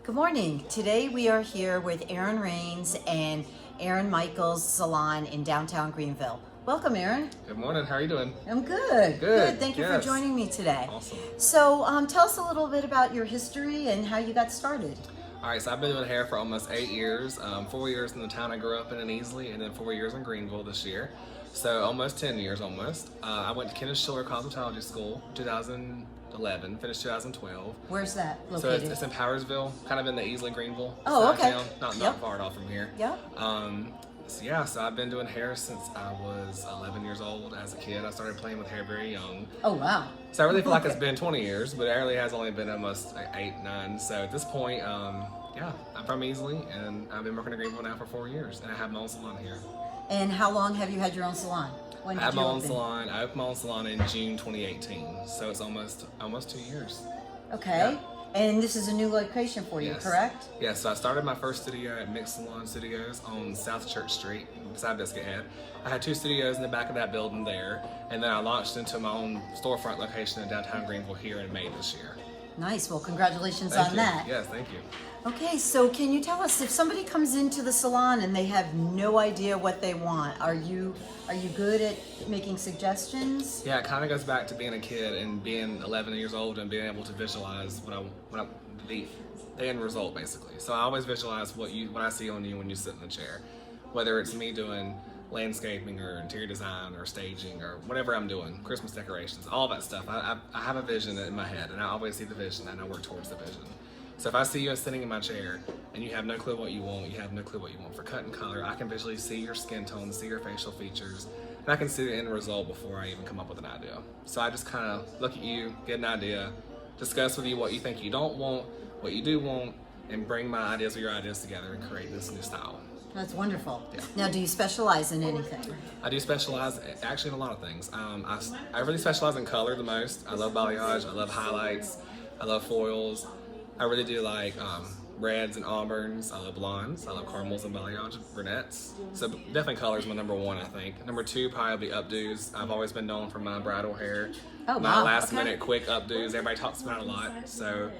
Good morning. Today we are here with Aaron Rains and Aaron Michaels Salon in downtown Greenville. Welcome, Aaron. Good morning. How are you doing? I'm good. Good. Thank you Yes. for joining me today. Awesome. So tell us a little bit about your history and how you got started. All right, so I've been doing hair for almost 8 years. 4 years in the town I grew up in Easley, and then 4 years in Greenville this year. So almost 10 years almost. I went to Kenneth Schiller Cosmetology School 2011, finished 2012. Where's that So located? it's in Powersville, kind of in the Easley, Greenville Oh, side of okay. town. Not Yep. far at all from here. Yep. So I've been doing hair since I was 11 years old. As a kid, I started playing with hair very young. Oh, wow. So I really feel like it's been 20 years, but it really has only been almost 8, 9. So at this point, I'm from Easley, and I've been working in Greenville now for 4 years, and I have my own salon here. And how long have you had your own salon? When I did have you my own open? salon. I opened my own salon in June 2018, so it's almost 2 years. Okay. Yeah. And this is a new location for you, Yes. correct? Yeah, so I started my first studio at Mix Salon Studios on South Church Street beside Biscuit Head. I had 2 studios in the back of that building there, and then I launched into my own storefront location in downtown Greenville here in May this year. Nice. Well, congratulations Thank on you. that. Yes, thank you. Okay, so can you tell us if somebody comes into the salon and they have no idea what they want, are you good at making suggestions? Yeah, it kind of goes back to being a kid and being 11 years old and being able to visualize the end result basically. So I always visualize what I see on you when you sit in the chair, whether it's me doing landscaping or interior design or staging or whatever I'm doing, Christmas decorations, all that stuff. I have a vision in my head, and I always see the vision and I work towards the vision. So if I see you sitting in my chair and you have no clue what you want, you have no clue what you want for cut and color, I can visually see your skin tone, see your facial features, and I can see the end result before I even come up with an idea. So I just kind of look at you, get an idea, discuss with you what you think you don't want, what you do want, and bring my ideas with your ideas together and create this new style. That's wonderful. Yeah. Now, do you specialize in anything? I do specialize actually in a lot of things. I really specialize in color the most. I love balayage, I love highlights, I love foils. I really do like reds and auburns. I love blondes. I love caramels and balayage, brunettes. So definitely color is my number 1, I think. Number 2 probably be updos. I've always been known for my bridal hair. Oh, My wow. last Okay. minute quick updos. Everybody talks about it a lot. So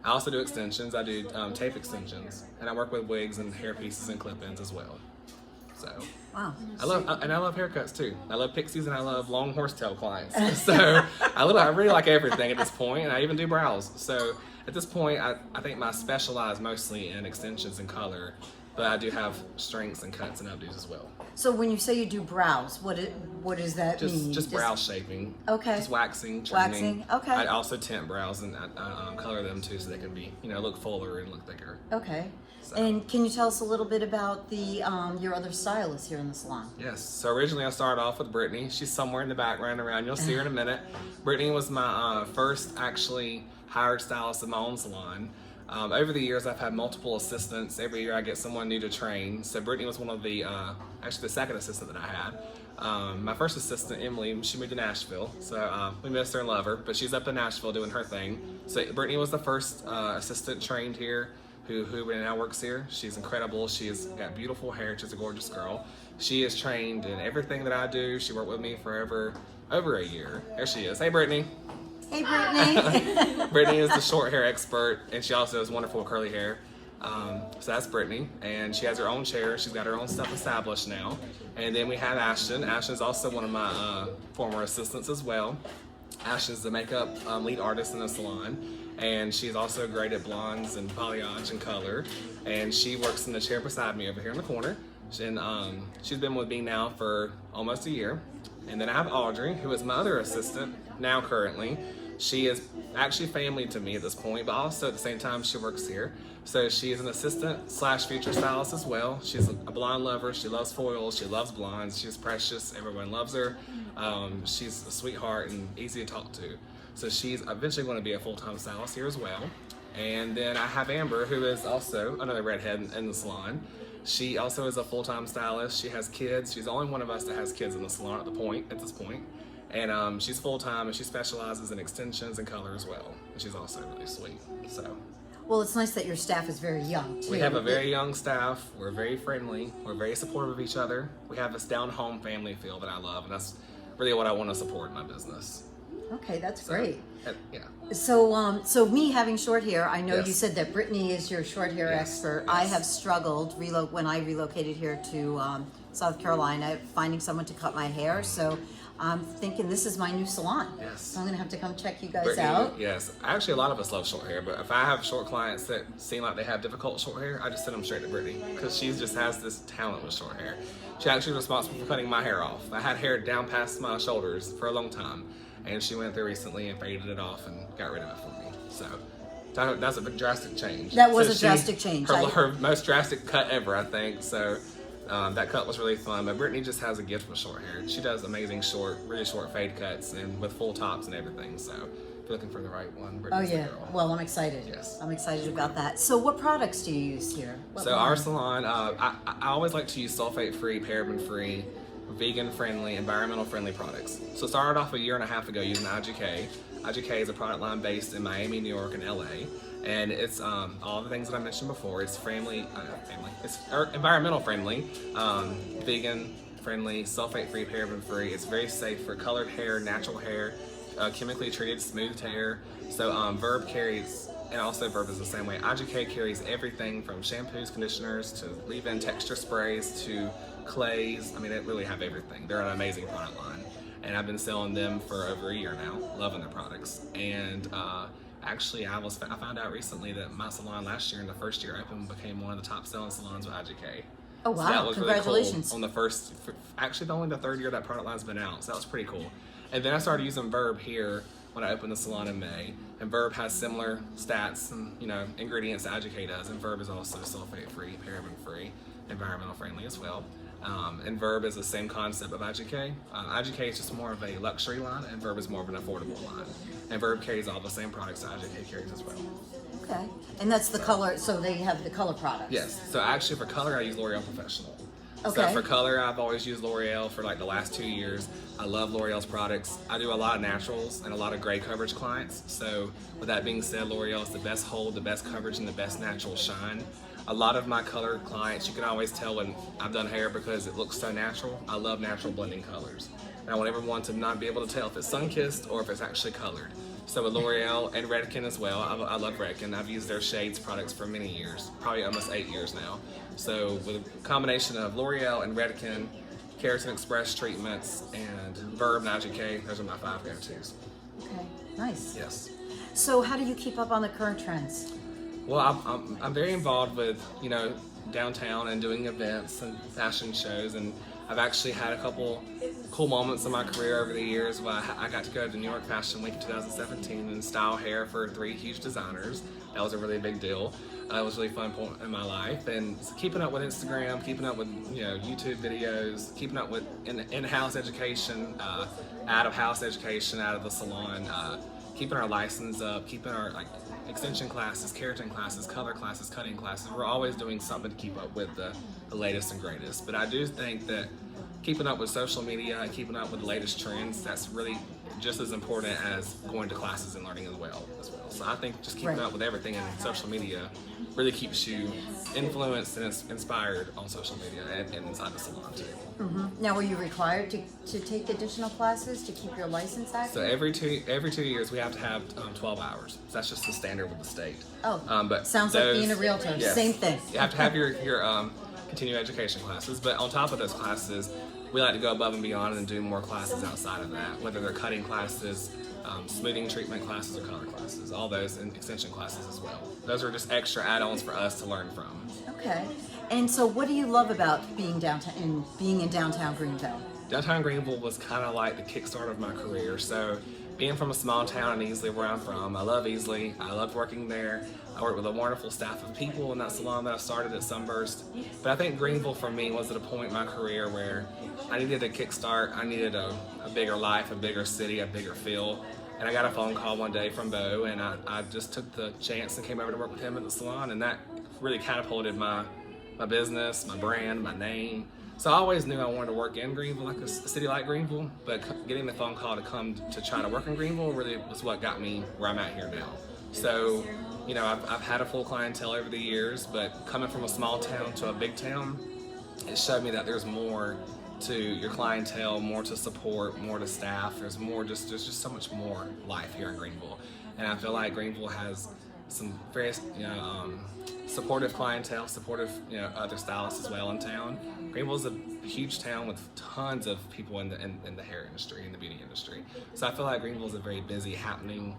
I also do extensions. I do tape extensions, and I work with wigs and hair pieces and clip-ins as well. So Wow. I love haircuts too. I love pixies and I love long horsetail clients. So I really like everything at this point, and I even do brows. So at this point, I think I specialize mostly in extensions and color, but I do have strengths and cuts and updos as well. So when you say you do brows, what does that mean? Just brow shaping. Okay. Just waxing, trimming. Waxing, okay. I also tint brows and I color them too, so they can be look fuller and look thicker. Okay. So. And can you tell us a little bit about the your other stylists here in the salon? Yes. So originally I started off with Brittany. She's somewhere in the background around. You'll see her in a minute. Brittany was my first actually hired stylist in my own salon. Over the years, I've had multiple assistants. Every year I get someone new to train. So Brittany was one of the, actually the second assistant that I had. My first assistant, Emily, she moved to Nashville. So we miss her and love her, but she's up in Nashville doing her thing. So Brittany was the first assistant trained here who now works here. She's incredible. She's got beautiful hair. She's a gorgeous girl. She is trained in everything that I do. She worked with me for over a year. There she is. Hey, Brittany. Hey, Brittany. Brittany is the short hair expert, and she also has wonderful curly hair. So that's Brittany, and she has her own chair. She's got her own stuff established now. And then we have Ashton. Ashton's also one of my former assistants as well. Ashton's the makeup lead artist in the salon, and she's also great at blondes and balayage and color. And she works in the chair beside me over here in the corner. And she's been with me now for almost a year. And then I have Audrey, who is my other assistant now currently. She is actually family to me at this point, but also at the same time she works here. So she is an assistant / future stylist as well. She's a blonde lover. She loves foils. She loves blondes. She's precious. Everyone loves her. She's a sweetheart and easy to talk to. So she's eventually going to be a full-time stylist here as well. And then I have Amber, who is also another redhead in the salon. She also is a full-time stylist. She has kids. She's the only one of us that has kids in the salon at this point. And she's full-time, and she specializes in extensions and color as well. And she's also really sweet. So Well, it's nice that your staff is very young, too. we have a very young staff. We're very friendly. We're very supportive of each other. We have this down-home family feel that I love, and that's really what I want to support in my business. Okay, that's great. Yeah. So me having short hair, I know Yes. you said that Brittany is your short hair Yes, expert. yes. I have struggled when I relocated here to South Carolina, finding someone to cut my hair. So I'm thinking this is my new salon. Yes. So I'm gonna have to come check you guys Brittany, out. yes. Actually, a lot of us love short hair, but if I have short clients that seem like they have difficult short hair, I just send them straight to Brittany because she just has this talent with short hair. She actually was responsible for cutting my hair off. I had hair down past my shoulders for a long time, and she went through recently and faded it off and got rid of it for me. So that's a big drastic change. That was So a drastic change. Her most drastic cut ever, I think. So that cut was really fun. But Brittany just has a gift with short hair. She does amazing really short fade cuts and with full tops and everything. So if you're looking for the right one, Oh Brittany's the yeah. girl. Well, I'm excited. Yes. I'm excited about that. So what products do you use here? What So line? our salon, I always like to use sulfate-free, paraben-free, vegan-friendly, environmental-friendly products. So I started off a year and a half ago using IGK. IGK is a product line based in Miami, New York, and LA. And it's all the things that I mentioned before. It's it's environmental friendly, vegan friendly, sulfate-free, paraben-free. It's very safe for colored hair, natural hair, chemically treated, smooth hair. So Verb carries, and also Verb is the same way. IGK carries everything from shampoos, conditioners, to leave-in texture sprays, to clays. I mean, they really have everything. They're an amazing product line. And I've been selling them for over a year now, loving their products. And actually, I found out recently that my salon last year, in the first year I opened, became one of the top selling salons with IGK. Oh wow! So that was Congratulations. really cool. Actually only the third year that product line's been out, so that was pretty cool. And then I started using Verb here when I opened the salon in May. And Verb has similar stats and ingredients that IGK does. And Verb is also sulfate-free, paraben-free, environmental friendly as well. And Verb is the same concept of IGK. IGK is just more of a luxury line, and Verb is more of an affordable line. And Verb carries all the same products that IGK carries as well. Okay. And that's the color. So they have the color products. Yes. So actually, for color, I use L'Oreal Professional. Okay. So for color, I've always used L'Oreal for like the last 2 years. I love L'Oreal's products. I do a lot of naturals and a lot of gray coverage clients. So with that being said, L'Oreal is the best hold, the best coverage, and the best natural shine. A lot of my color clients, you can always tell when I've done hair because it looks so natural. I love natural blending colors. And I want everyone to not be able to tell if it's sun-kissed or if it's actually colored. So with L'Oreal and Redken as well, I love Redken. I've used their shades products for many years, probably almost 8 years now. So with a combination of L'Oreal and Redken, Keratin Express treatments, and Verb and IGK, those are my 5 go-tos. Okay. Nice. Yes. So how do you keep up on the current trends? Well, I'm very involved with, downtown and doing events and fashion shows, and I've actually had a couple cool moments in my career over the years where I got to go to New York Fashion Week 2017 and style hair for 3 huge designers. That was a really big deal. It was a really fun point in my life, and keeping up with Instagram, keeping up with YouTube videos, keeping up with in-house education, out-of-house education, out of the salon, keeping our license up, keeping our extension classes, keratin classes, color classes, cutting classes. We're always doing something to keep up with the latest and greatest. But I do think that keeping up with social media and keeping up with the latest trends, that's really just as important as going to classes and learning as well. So I think just keeping up with everything in social media really keeps you influenced and inspired on social media and inside the salon too. Mm-hmm. Now, were you required to take additional classes to keep your license active? So every 2 years we have to have 12 hours. So that's just the standard with the state. Oh, but sounds like being a realtor. Yes, Same thing. You have to have your continuing education classes, but on top of those classes, we like to go above and beyond and do more classes outside of that, whether they're cutting classes, smoothing treatment classes, or color classes, all those, and extension classes as well. Those are just extra add-ons for us to learn from. Okay. And so what do you love about being in downtown Greenville? Downtown Greenville was kind of like the kickstart of my career. So being from a small town in Easley, where I'm from, I love Easley. I loved working there. I worked with a wonderful staff of people in that salon that I started at Sunburst. But I think Greenville for me was at a point in my career where I needed a kickstart. I needed a bigger life, a bigger city, a bigger feel. And I got a phone call one day from Bo, and I just took the chance and came over to work with him at the salon, and that really catapulted my business, my brand, my name. So I always knew I wanted to work in Greenville, like a city like Greenville, but getting the phone call to come to try to work in Greenville really was what got me where I'm at here now. So, I've had a full clientele over the years, but coming from a small town to a big town, it showed me that there's more to your clientele, more to support, more to staff. There's just so much more life here in Greenville, and I feel like Greenville has some very supportive clientele, supportive other stylists as well in town. Greenville's a huge town with tons of people in the hair industry, in the beauty industry. So I feel like Greenville's a very busy, happening,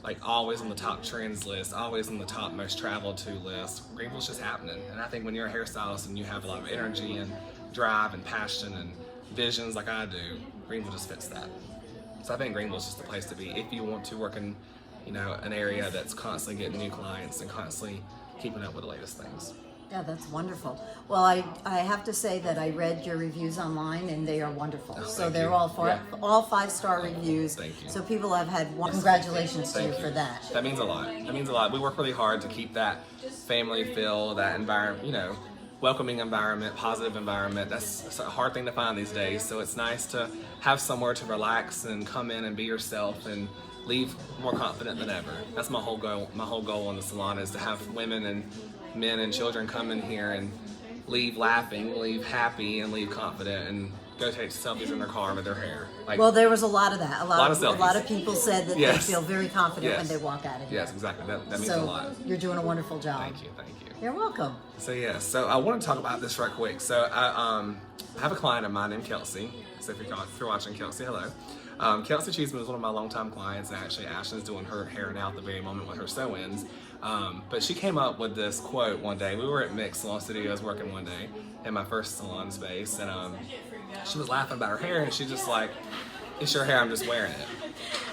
like always on the top trends list, always on the top most traveled to list. Greenville's just happening, and I think when you're a hairstylist and you have a lot of energy and drive and passion and visions like I do, Greenville just fits that. So I think Greenville's just the place to be if you want to work in, an area that's constantly getting new clients and constantly keeping up with the latest things. Yeah, that's wonderful. Well, I have to say that I read your reviews online and they are wonderful. Oh, so they're you. all 5-star reviews. Thank you. So people have had congratulations to you Thank for that. That means a lot. That means a lot. We work really hard to keep that family feel, that environment, welcoming environment, positive environment. That's a hard thing to find these days. So it's nice to have somewhere to relax and come in and be yourself and leave more confident than ever. That's my whole goal. My whole goal in the salon is to have women and men and children come in here and leave laughing, leave happy, and leave confident, and go take selfies in their car with their hair. Well, there was a lot of that. A lot selfies. of people said that Yes. they feel very confident Yes. when they walk out of here. Yes, exactly. That means So a lot. you're doing a wonderful job. Thank you. You're welcome. So I want to talk about this right quick. So I have a client of mine named Kelsey. So if you're watching, Kelsey, hello. Kelsey Cheeseman is one of my longtime clients, and actually Ashton's doing her hair now at the very moment with her sew-ins. But she came up with this quote one day. We were at Mix Salon Studios working one day in my first salon space, and she was laughing about her hair, and she's just like, "It's your hair, I'm just wearing it."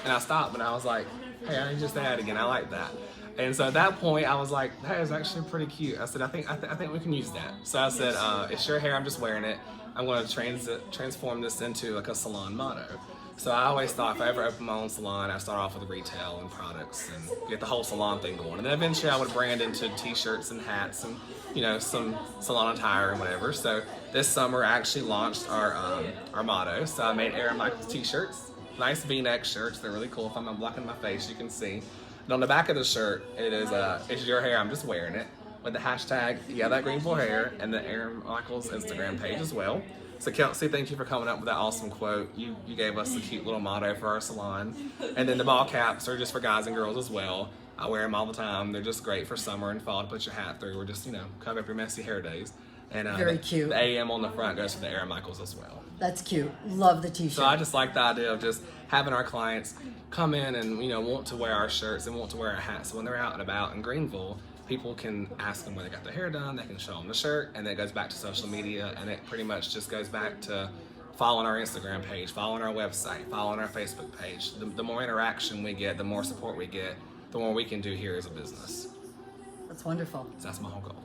And I stopped and I was like, "Hey, I need you to say that again. I like that." And so at that point, I was like, "That is actually pretty cute." I said, "I think we can use that." So I said, "It's your hair, I'm just wearing it. I'm going to transform this into like a salon motto." So I always thought if I ever open my own salon, I'd start off with retail and products and get the whole salon thing going. And then eventually I would brand into t-shirts and hats and, some salon attire and whatever. So this summer I actually launched our motto. So I made Aaron Michaels t-shirts, nice V-neck shirts. They're really cool. If I'm blocking my face, you can see. And on the back of the shirt, it is, "It's your hair, I'm just wearing it," with the hashtag, that Greenville hair, and the Aaron Michaels Instagram page as well. So Kelsey, thank you for coming up with that awesome quote. You gave us a cute little motto for our salon. And then the ball caps are just for guys and girls as well. I wear them all the time. They're just great for summer and fall to put your hat through, or just, cover up your messy hair days. And Very cute. The AM on the front goes for the Aaron Michaels as well. That's cute. Love the t-shirt. So I just like the idea of just having our clients come in and, want to wear our shirts and want to wear our hats. So when they're out and about in Greenville, people can ask them where they got their hair done, they can show them the shirt, and then it goes back to social media, and it pretty much just goes back to following our Instagram page, following our website, following our Facebook page. The more interaction we get, the more support we get, the more we can do here as a business. That's wonderful. So that's my whole goal.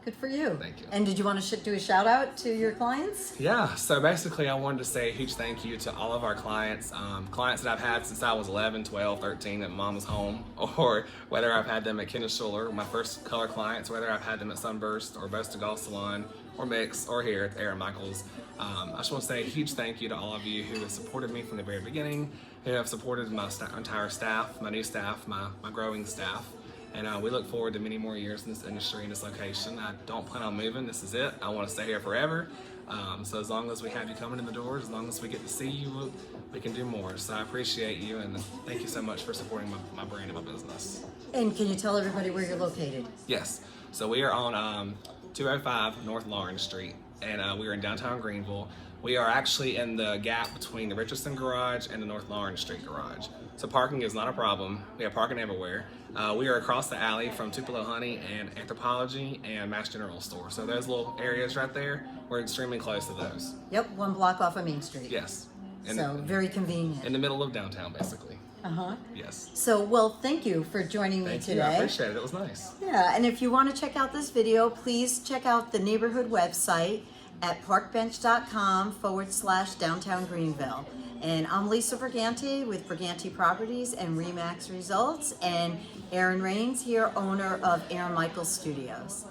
Good for you. Thank you. And did you want to do a shout out to your clients? Yeah, so basically I wanted to say a huge thank you to all of our clients, clients that I've had since I was 11, 12, 13 at Mama's home, or whether I've had them at Kenneth Schuler, my first color clients, whether I've had them at Sunburst or Bosta Golf Salon or Mix or here at Aaron Michaels. I just want to say a huge thank you to all of you who have supported me from the very beginning, who have supported my entire staff, my new staff, my growing staff. And we look forward to many more years in this industry, in this location. I don't plan on moving. This is it. I want to stay here forever. So as long as we have you coming in the doors, as long as we get to see you, we can do more. So I appreciate you, and thank you so much for supporting my brand and my business. And can you tell everybody where you're located? Yes. So we are on 205 North Lawrence Street, and we are in downtown Greenville. We are actually in the gap between the Richardson Garage and the North Lawrence Street Garage. So parking is not a problem. We have parking everywhere. We are across the alley from Tupelo Honey and Anthropology and Mass General Store. So those little areas right there, we're extremely close to those. Yep, 1 block off of Main Street. Yes. So very convenient. In the middle of downtown, basically. Uh-huh. Yes. So, well, thank you for joining me today. Thank you. I appreciate it. It was nice. Yeah, and if you want to check out this video, please check out the neighborhood website at parkbench.com/downtown Greenville. And I'm Lisa Briganti with Briganti Properties and Remax Results, and Aaron Rains here, owner of Aaron Michaels Studios.